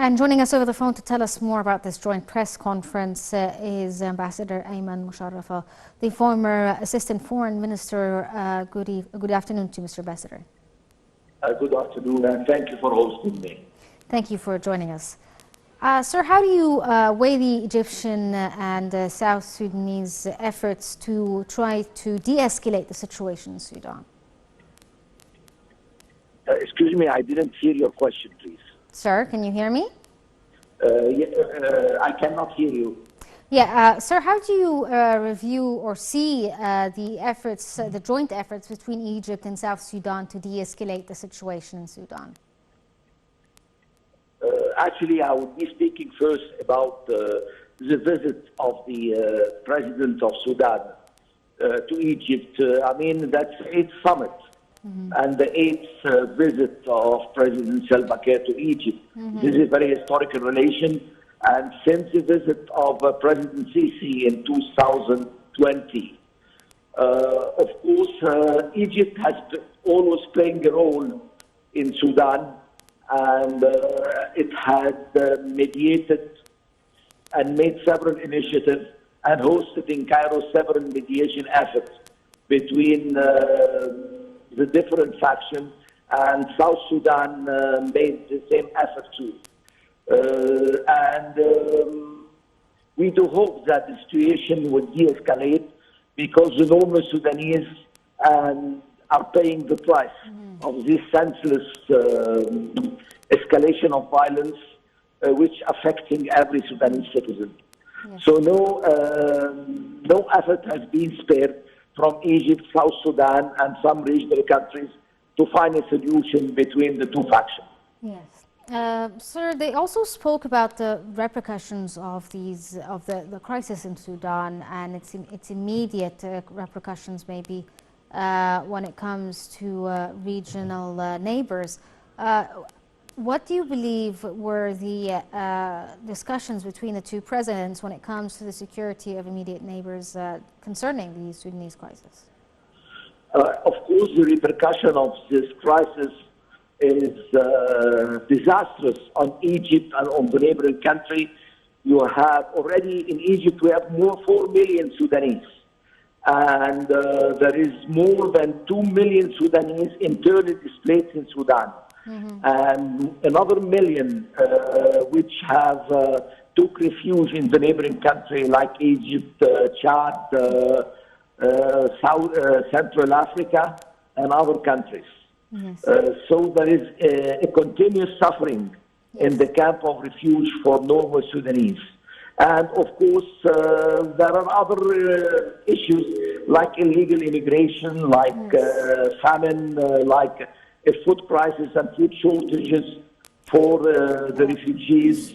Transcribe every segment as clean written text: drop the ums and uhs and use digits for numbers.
And joining us over the phone to tell us more about this joint press conference is Ambassador Ayman Mosharafa, the former Assistant Foreign Minister. Good afternoon to Mr. Ambassador. Good afternoon, and thank you for hosting me. Thank you for joining us. Sir, how do you weigh the Egyptian and South Sudanese efforts to try to de-escalate the situation in Sudan? Excuse me, I didn't hear your question, please. Sir, can you hear me? I cannot hear you. Yeah, sir, how do you review or see the efforts, the joint efforts between Egypt and South Sudan to de-escalate the situation in Sudan? Actually, I would be speaking first about the visit of the President of Sudan to Egypt. I mean, that's the 8th summit. And the 8th visit of President Salva Kiir to Egypt. This is a very historical relation. And since the visit of President Sisi in 2020, of course, Egypt has always playing a role in Sudan, and it had mediated and made several initiatives and hosted in Cairo several mediation efforts between the different factions, and South Sudan made the same effort too. We do hope that the situation will de-escalate, because the normal Sudanese are paying the price of this senseless escalation of violence, which affecting every Sudanese citizen. Yes. So no effort has been spared from Egypt, South Sudan, and some regional countries to find a solution between the two factions. Yes. Sir, they also spoke about the repercussions of the crisis in Sudan and its immediate repercussions, maybe, when it comes to regional neighbors. What do you believe were the discussions between the two presidents when it comes to the security of immediate neighbors concerning the Sudanese crisis? Of course, the repercussion of this crisis is disastrous on Egypt and on the neighboring country. You have already in Egypt, we have more 4 million Sudanese. And there is more than 2 million Sudanese internally displaced in Sudan. And another million which have took refuge in the neighboring country like Egypt, Chad, Central Africa, and other countries. Yes. So there is a continuous suffering in the camp of refuge for normal Sudanese. And of course, there are other issues like illegal immigration, like famine, like a food crisis and food shortages for the refugees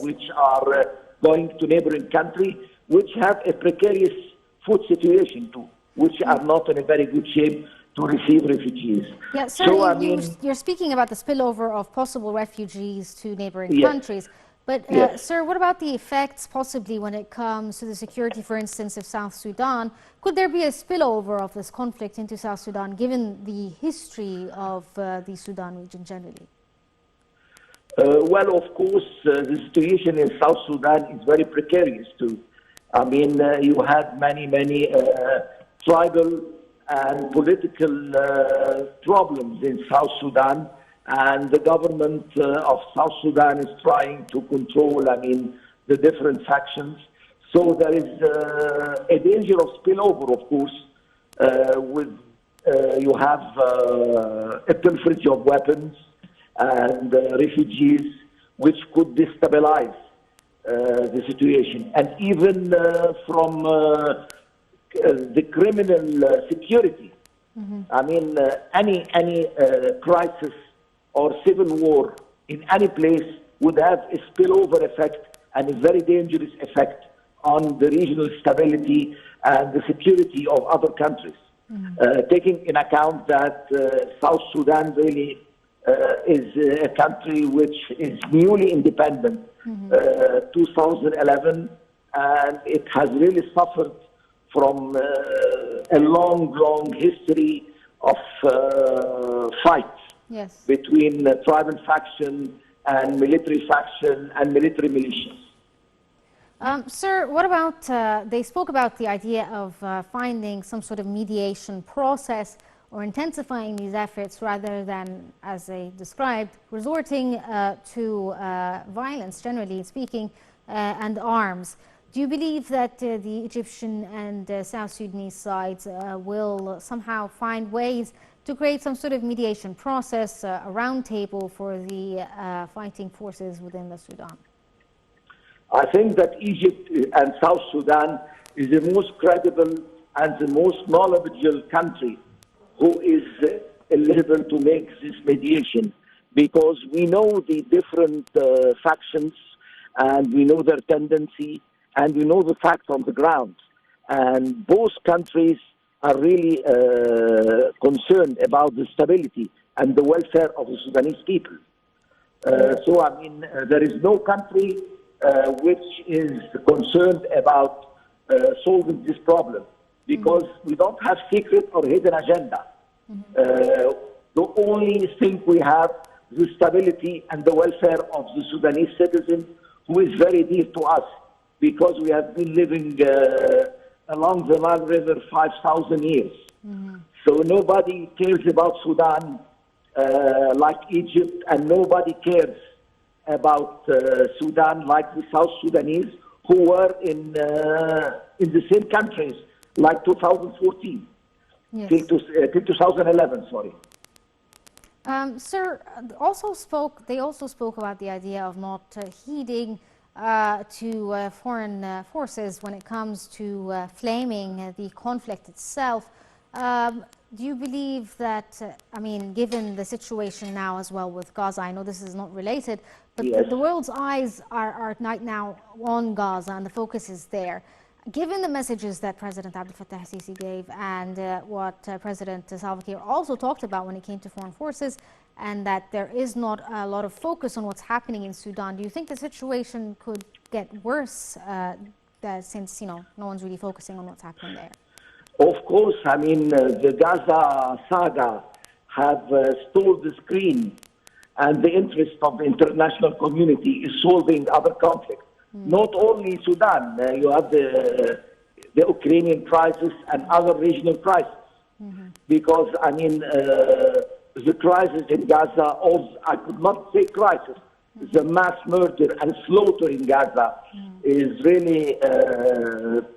which are going to neighboring country, which have a precarious food situation too, which are not in a very good shape to receive refugees. Yeah, sir, so, you're speaking about the spillover of possible refugees to neighboring countries. But, sir, what about the effects possibly when it comes to the security, for instance, of South Sudan? Could there be a spillover of this conflict into South Sudan, given the history of the Sudan region generally? Well, of course, the situation in South Sudan is very precarious too. I mean, you had many tribal and political problems in South Sudan. And the government of South Sudan is trying to control, I mean, the different factions. So there is a danger of spillover, of course, with you have a pilferage of weapons and refugees, which could destabilize the situation. And even from the criminal security, I mean, any crisis or civil war in any place would have a spillover effect and a very dangerous effect on the regional stability and the security of other countries. Taking in account that South Sudan really is a country which is newly independent, 2011, and it has really suffered from a long history of fights between tribal factions and military faction and military militias. Sir, what about, they spoke about the idea of finding some sort of mediation process or intensifying these efforts rather than, as they described, resorting to violence, generally speaking, and arms. Do you believe that the Egyptian and South Sudanese sides will somehow find ways to create some sort of mediation process, a round table for the fighting forces within the Sudan? I think that Egypt and South Sudan is the most credible and the most knowledgeable country who is eligible to make this mediation, because we know the different factions and we know their tendency and we know the facts on the ground. And both countries are really concerned about the stability and the welfare of the Sudanese people. So, I mean, there is no country which is concerned about solving this problem, because we don't have secret or hidden agenda. The only thing we have is the stability and the welfare of the Sudanese citizen, who is very dear to us, because we have been living along the Nile River 5,000 years. So nobody cares about Sudan like Egypt, and nobody cares about Sudan like the South Sudanese, who were in the same countries like 2014, Yes. till 2011, sorry. Sir, they also spoke about the idea of not heeding to foreign forces when it comes to flaming the conflict itself. Do you believe that, I mean, given the situation now as well with Gaza, I know this is not related, but Yes. the world's eyes are right now on Gaza and the focus is there. Given the messages that President Abdel Fattah al-Sisi gave and what President Salva Kiir also talked about when it came to foreign forces, and that there is not a lot of focus on what's happening in Sudan, do you think the situation could get worse since, no one's really focusing on what's happening there? Of course, I mean, the Gaza saga have stole the screen, and the interest of the international community is solving other conflicts. Not only Sudan, you have the Ukrainian crisis and other regional crises. Because, I mean, the crisis in Gaza, or I could not say crisis, the mass murder and slaughter in Gaza is really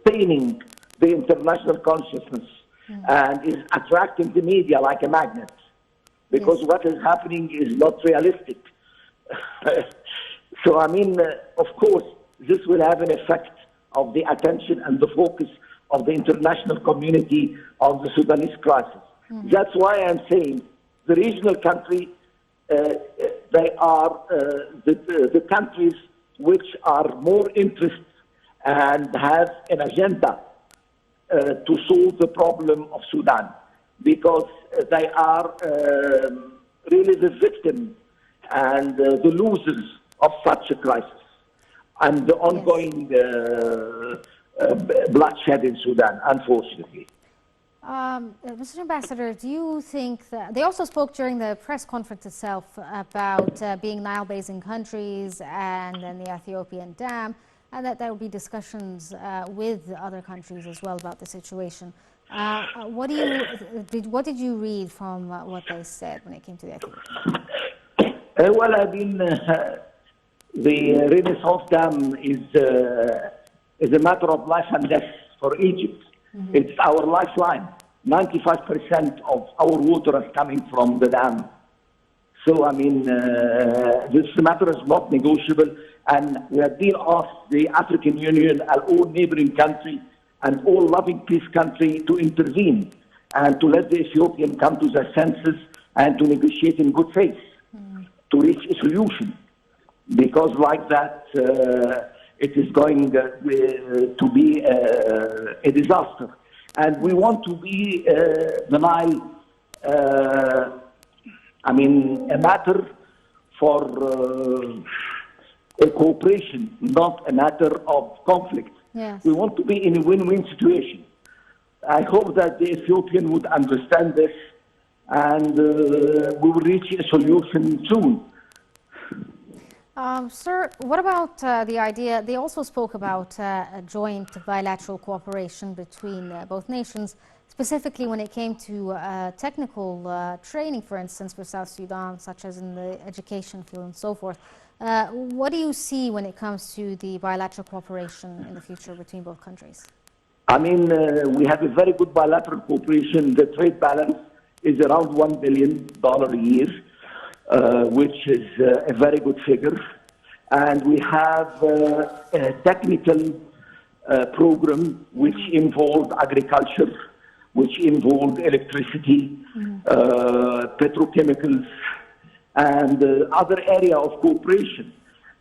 paining the international consciousness and is attracting the media like a magnet. Because what is happening is not realistic. So, I mean, of course, this will have an effect of the attention and the focus of the international community on the Sudanese crisis. That's why I'm saying the regional country, they are the countries which are more interested and have an agenda to solve the problem of Sudan, because they are really the victim and the losers of such a crisis and the ongoing bloodshed in Sudan, unfortunately. Mr. Ambassador, do you think that they also spoke during the press conference itself about being Nile Basin countries and then the Ethiopian dam, and that there will be discussions with other countries as well about the situation? What did you read from what they said when it came to the Ethiopian? Well, I mean, the Renaissance Dam is a matter of life and death for Egypt. It's our lifeline. 95% of our water is coming from the dam. So, I mean, this matter is not negotiable, and we have been asked the African Union and all neighboring countries and all loving peace countries to intervene and to let the Ethiopian come to their senses and to negotiate in good faith to reach a solution. Because like that, it is going to be a disaster. And we want to be the Nile, I mean, a matter for a cooperation, not a matter of conflict. Yes. We want to be in a win-win situation. I hope that the Ethiopian would understand this, and we will reach a solution soon. Sir, what about the idea? They also spoke about a joint bilateral cooperation between both nations, specifically when it came to technical training, for instance, for South Sudan, such as in the education field and so forth. What do you see when it comes to the bilateral cooperation in the future between both countries? I mean, we have a very good bilateral cooperation. The trade balance is around $1 billion a year, which is a very good figure. And we have a technical program which involved agriculture, which involved electricity, petrochemicals, and other area of cooperation.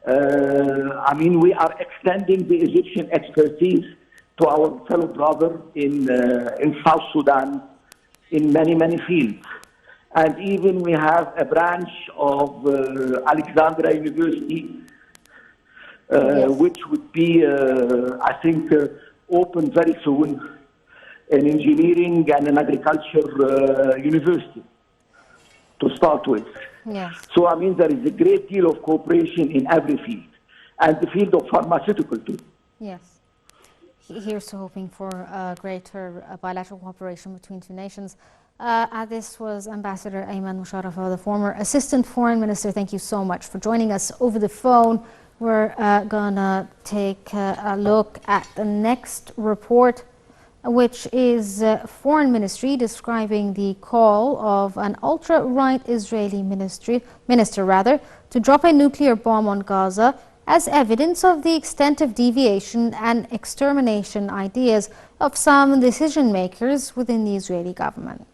I mean, we are extending the Egyptian expertise to our fellow brother in South Sudan in many, many fields. And even we have a branch of Alexandria University, which would be, I think, open very soon, an engineering and an agriculture university to start with. Yes. So, I mean, there is a great deal of cooperation in every field, and the field of pharmaceutical too. Yes. Here's to hoping for greater bilateral cooperation between two nations. This was Ambassador Ayman Mosharafa, the former Assistant Foreign Minister. Thank you so much for joining us over the phone. We're gonna take a look at the next report, which is Foreign Ministry describing the call of an ultra-right Israeli minister to drop a nuclear bomb on Gaza as evidence of the extent of deviation and extermination ideas of some decision makers within the Israeli government.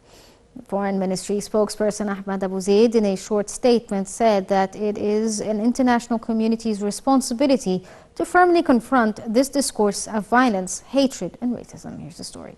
The Foreign Ministry spokesperson Ahmed Abu Zaid, in a short statement, said that it is an international community's responsibility to firmly confront this discourse of violence, hatred, and racism. Here's the story.